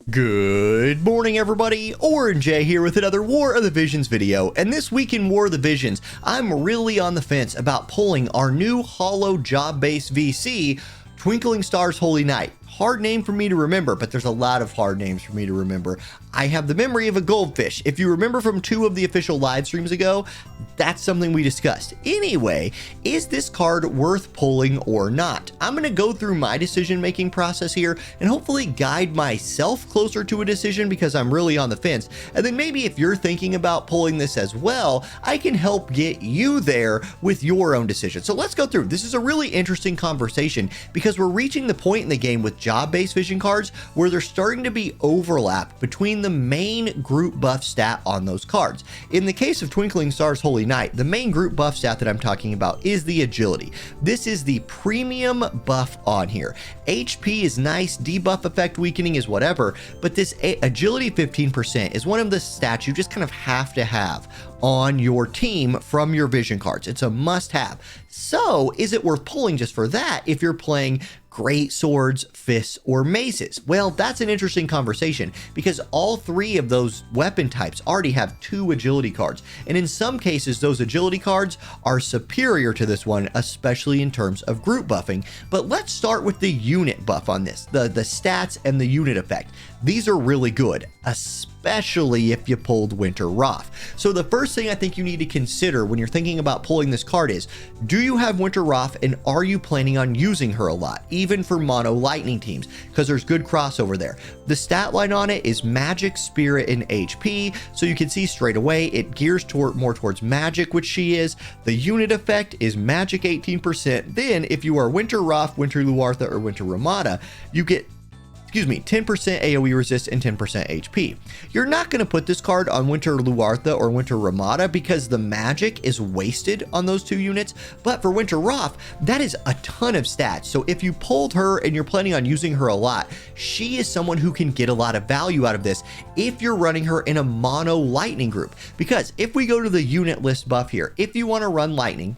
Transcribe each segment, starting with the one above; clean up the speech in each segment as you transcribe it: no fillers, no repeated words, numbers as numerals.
Good morning, everybody. Orange J here with another War of the Visions video, and this week in War of the Visions, I'm really on the fence about pulling our new Holo job-based VC, Twinkling Star's Holy Knight. Hard name for me to remember, but there's a lot of hard names for me to remember. I have the memory of a goldfish. If you remember from 2 of the official live streams ago, that's something we discussed. Anyway, is this card worth pulling or not? I'm going to go through my decision-making process here and hopefully guide myself closer to a decision because I'm really on the fence. And then maybe if you're thinking about pulling this as well, I can help get you there with your own decision. So let's go through. This is a really interesting conversation because we're reaching the point in the game with job-based vision cards where there's starting to be overlap between the main group buff stat on those cards. In the case of Twinkling Star's Holy Knight, the main group buff stat that I'm talking about is the agility. This is the premium buff on here. HP is nice, debuff effect weakening is whatever, but this agility 15% is one of the stats you just kind of have to have on your team from your vision cards. It's a must-have. So is it worth pulling just for that if you're playing great swords, fists, or maces? Well, that's an interesting conversation because all 3 of those weapon types already have 2 agility cards. And in some cases, those agility cards are superior to this one, especially in terms of group buffing. But let's start with the unit buff on this, the stats and the unit effect. These are really good, especially if you pulled Winter Ruarth. So the first thing I think you need to consider when you're thinking about pulling this card is, do you have Winter Ruarth and are you planning on using her a lot, even for mono lightning teams? Because there's good crossover there. The stat line on it is magic, spirit, and HP. So you can see straight away it gears more towards magic, which she is. The unit effect is magic 18%. Then if you are Winter Ruarth, Winter Ruartha, or Winter Ramada, you get 10% AoE resist and 10% HP. You're not going to put this card on Winter Ruartha or Winter Ramada because the magic is wasted on those 2 units, but for Winter Ruarth, that is a ton of stats. So if you pulled her and you're planning on using her a lot, she is someone who can get a lot of value out of this if you're running her in a mono lightning group. Because if we go to the unit list buff here, if you want to run lightning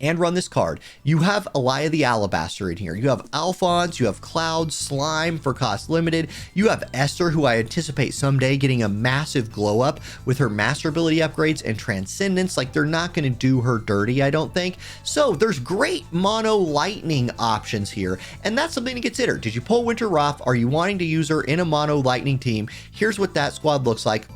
and run this card, you have Elia the Alabaster in here. You have Alphonse, you have Cloud, Slime for cost limited. You have Esther, who I anticipate someday getting a massive glow up with her master ability upgrades and transcendence. Like, they're not going to do her dirty, I don't think. So there's great mono lightning options here, and that's something to consider. Did you pull Winter Ruarth? Are you wanting to use her in a mono lightning team? Here's what that squad looks like.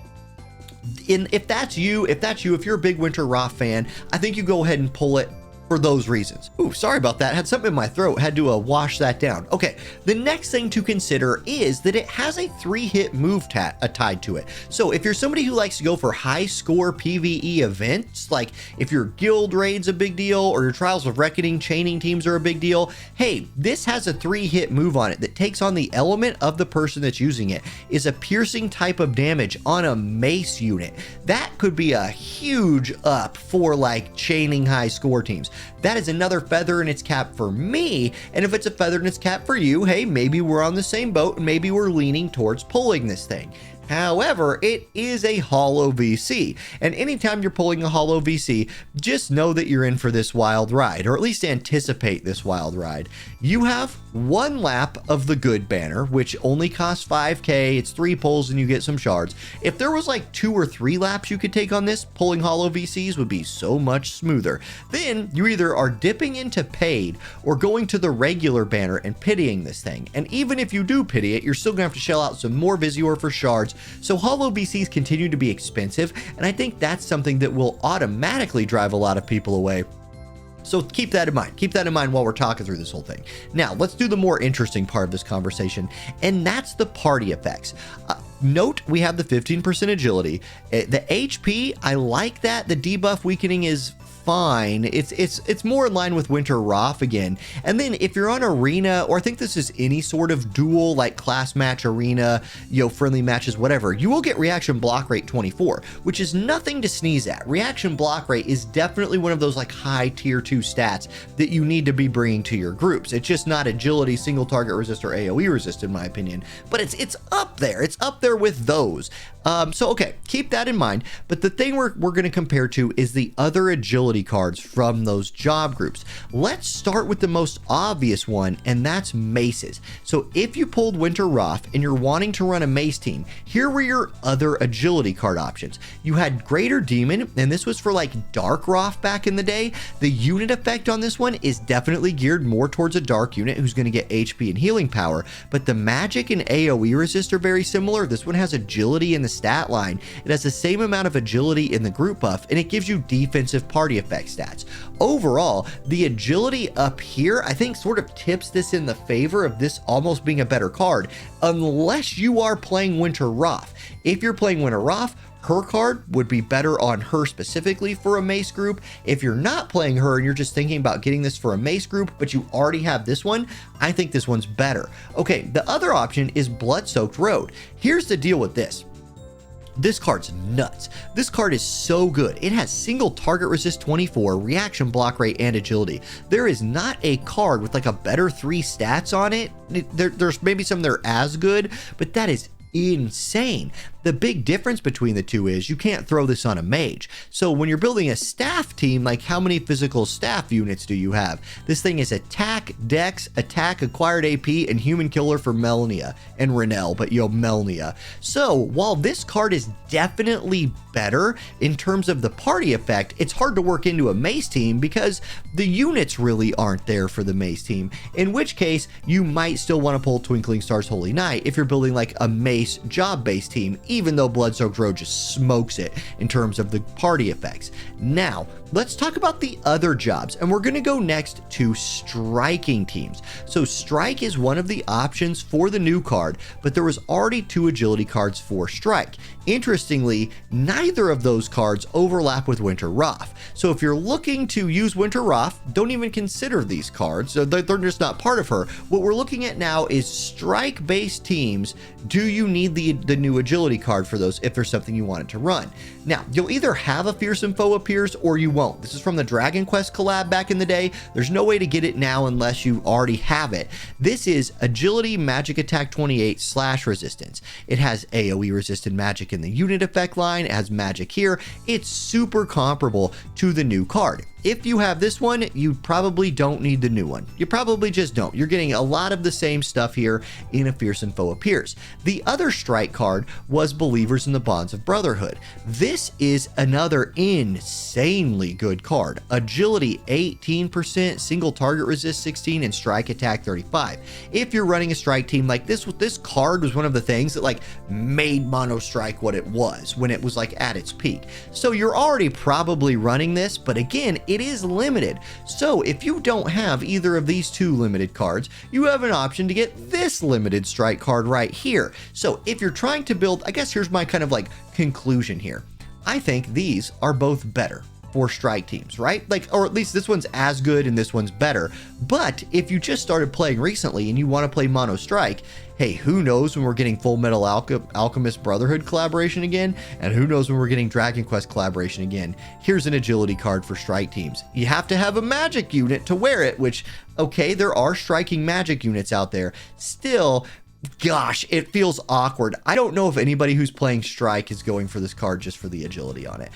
If that's you, if you're a big Winter Ruarth fan, I think you go ahead and pull it for those reasons. Ooh, sorry about that. Had something in my throat. Had to wash that down. Okay, the next thing to consider is that it has a 3-hit move tied to it. So if you're somebody who likes to go for high score PvE events, like if your guild raid's a big deal or your Trials of Reckoning chaining teams are a big deal, hey, this has a 3-hit move on it that takes on the element of the person that's using it, is a piercing type of damage on a mace unit. That could be a huge up for like chaining high score teams. That is another feather in its cap for me, and if it's a feather in its cap for you, hey, maybe we're on the same boat and maybe we're leaning towards pulling this thing. However, it is a Holo VC, and anytime you're pulling a Holo VC, just know that you're in for this wild ride, or at least anticipate this wild ride. You have 1 lap of the good banner, which only costs 5k, it's 3 pulls and you get some shards. If there was like 2 or 3 laps you could take on this, pulling Holo VCs would be so much smoother. Then you either are dipping into paid or going to the regular banner and pitying this thing, and even if you do pity it, you're still gonna have to shell out some more Visior for shards. So Holo VCs continue to be expensive, and I think that's something that will automatically drive a lot of people away. So keep that in mind. Keep that in mind while we're talking through this whole thing. Now, let's do the more interesting part of this conversation, and that's the party effects. Note we have the 15% agility. The HP, I like that. The debuff weakening is fine. It's more in line with Winter Ruarth again. And then if you're on arena, or I think this is any sort of duel like class match, arena, friendly matches, whatever, you will get reaction block rate 24, which is nothing to sneeze at. Reaction block rate is definitely one of those like high tier 2 stats that you need to be bringing to your groups. It's just not agility, single target resist, or AoE resist in my opinion, but it's up there. It's up there there with those. So okay, keep that in mind. But the thing we're going to compare to is the other agility cards from those job groups. Let's start with the most obvious one, and that's Maces. So if you pulled Winter Ruarth and you're wanting to run a Mace team, here were your other agility card options. You had Greater Demon, and this was for like Dark Ruarth back in the day. The unit effect on this one is definitely geared more towards a dark unit who's going to get HP and healing power, but the magic and AoE resist are very similar. This one has agility in the stat line. It has the same amount of agility in the group buff, and it gives you defensive party effect stats. Overall, the agility up here, I think, sort of tips this in the favor of this almost being a better card, unless you are playing Winter Ruarth. If you're playing Winter Ruarth, her card would be better on her specifically for a Mace group. If you're not playing her and you're just thinking about getting this for a Mace group, but you already have this one, I think this one's better. Okay, the other option is Blood-Soaked Road. Here's the deal with this. This card's nuts. This card is so good. It has single target resist 24, reaction block rate, and agility. There is not a card with like a better 3 stats on it. There's maybe some that are as good, but that is insane. The big difference between the two is you can't throw this on a mage. So when you're building a staff team, like how many physical staff units do you have? This thing is attack, dex, attack, acquired AP, and human killer for Melnia and Renel, but Melnia. So while this card is definitely better in terms of the party effect, it's hard to work into a Mace team because the units really aren't there for the Mace team, in which case you might still want to pull Twinkling Star's Holy Knight if you're building like a Mace job-based team, even though Blood-Soaked Road just smokes it in terms of the party effects. Now, let's talk about the other jobs, and we're going to go next to striking teams. So Strike is one of the options for the new card, but there was already 2 agility cards for Strike. Interestingly, neither of those cards overlap with Winter Ruarth. So if you're looking to use Winter Ruarth, don't even consider these cards. They're just not part of her. What we're looking at now is Strike-based teams. Do you need the new agility card for those if there's something you wanted to run? Now, you'll either have a Fearsome Foe appears or you won't. This is from the Dragon Quest collab back in the day. There's no way to get it now unless you already have it. This is Agility Magic Attack 28 / resistance. It has AoE resistant magic in the unit effect line. It has magic here. It's super comparable to the new card. If you have this one, you probably don't need the new one. You probably just don't. You're getting a lot of the same stuff here in a Fearsome Foe appears. The other Strike card was Believers in the Bonds of Brotherhood. This is another insanely good card. Agility 18%, single target resist 16, and strike attack 35. If you're running a Strike team like this card was one of the things that like made Mono Strike what it was when it was like at its peak. So you're already probably running this, but again, it is limited. So if you don't have either of these 2 limited cards, you have an option to get this limited Strike card right here. So if you're trying to build, I guess here's my kind of like conclusion here. I think these are both better for Strike teams, right? Like, or at least this one's as good and this one's better. But if you just started playing recently and you want to play Mono Strike, hey, who knows when we're getting Full Metal Alchemist Brotherhood collaboration again, and who knows when we're getting Dragon Quest collaboration again. Here's an agility card for Strike teams. You have to have a magic unit to wear it, which, okay, there are striking magic units out there. Still, gosh, it feels awkward. I don't know if anybody who's playing Strike is going for this card just for the agility on it.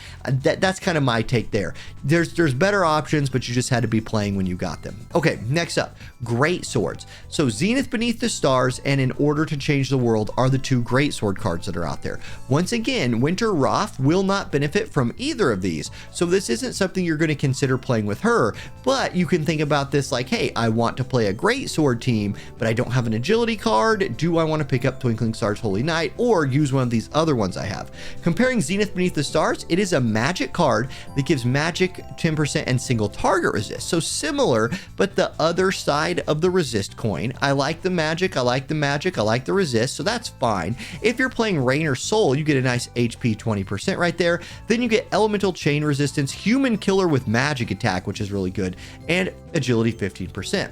That's kind of my take there. There's better options, but you just had to be playing when you got them. Okay, next up, Great Swords. So Zenith Beneath the Stars and In Order to Change the World are the 2 Great Sword cards that are out there. Once again, Winter Ruarth will not benefit from either of these, so this isn't something you're going to consider playing with her, but you can think about this like, hey, I want to play a Great Sword team, but I don't have an agility card. Do I want to pick up Twinkling Star's Holy Knight or use one of these other ones I have? Comparing Zenith Beneath the Stars, it is a magic card that gives magic 10% and single target resist. So similar, but the other side of the resist coin. I like the magic, I like the magic, I like the resist, so that's fine. If you're playing Rain or Soul, you get a nice HP 20% right there. Then you get Elemental Chain Resistance, Human Killer with Magic Attack, which is really good, and Agility 15%.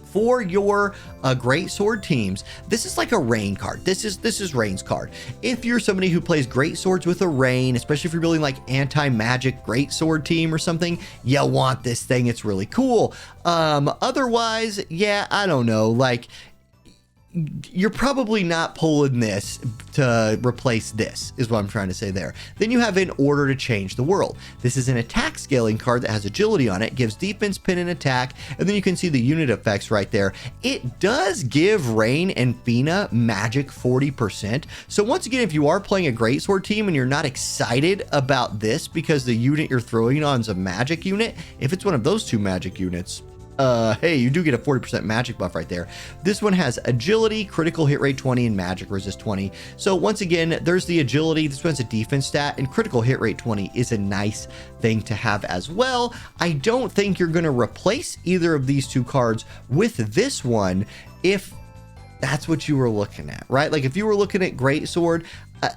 For your Great Sword teams, this is like a Rain card. This is Rain's card. If you're somebody who plays Great Swords with a Rain, especially if you're building like anti-magic Great Sword team or something, you want this thing. It's really cool. Otherwise, yeah, I don't know. Like, you're probably not pulling this to replace this, is what I'm trying to say there. Then you have In Order to Change the World. This is an attack scaling card that has agility on it, gives defense, pin, and attack, and then you can see the unit effects right there. It does give Rain and Fina magic 40%. So once again, if you are playing a greatsword team and you're not excited about this because the unit you're throwing on is a magic unit, if it's one of those two magic units, hey, you do get a 40% magic buff right there. This one has agility, critical hit rate 20, and magic resist 20. So once again, there's the agility. This one's a defense stat, and critical hit rate 20 is a nice thing to have as well. I don't think you're going to replace either of these two cards with this one if that's what you were looking at, right? Like if you were looking at greatsword,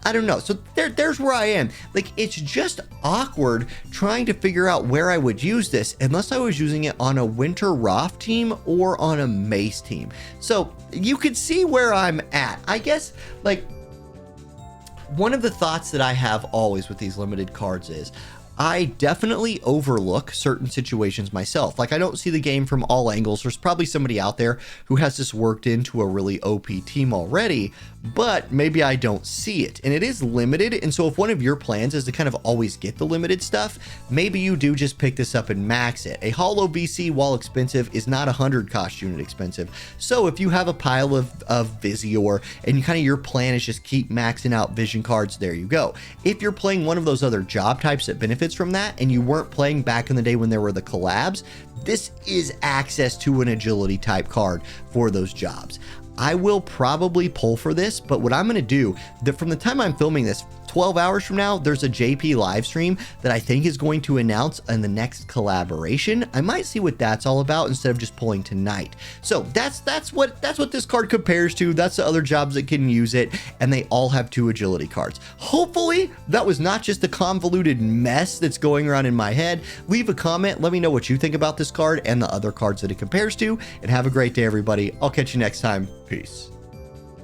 I don't know. So there's where I am. Like, it's just awkward trying to figure out where I would use this unless I was using it on a Winter Ruarth team or on a Mace team. So you could see where I'm at. I guess, like, one of the thoughts that I have always with these limited cards is I definitely overlook certain situations myself. Like, I don't see the game from all angles. There's probably somebody out there who has this worked into a really OP team already, but maybe I don't see it. And it is limited, and so if one of your plans is to kind of always get the limited stuff, maybe you do just pick this up and max it. A Holo VC, while expensive, is not 100 cost unit expensive. So if you have a pile of Visior and kind of your plan is just keep maxing out vision cards, there you go. If you're playing one of those other job types that benefits from that and you weren't playing back in the day when there were the collabs, this is access to an agility type card for those jobs. I will probably pull for this, but what I'm going to do, from the time I'm filming this, 12 hours from now, there's a JP live stream that I think is going to announce in the next collaboration. I might see what that's all about instead of just pulling tonight. So that's what this card compares to. That's the other jobs that can use it, and they all have 2 agility cards. Hopefully that was not just a convoluted mess that's going around in my head. Leave a comment. Let me know what you think about this card and the other cards that it compares to, and have a great day, everybody. I'll catch you next time. Peace.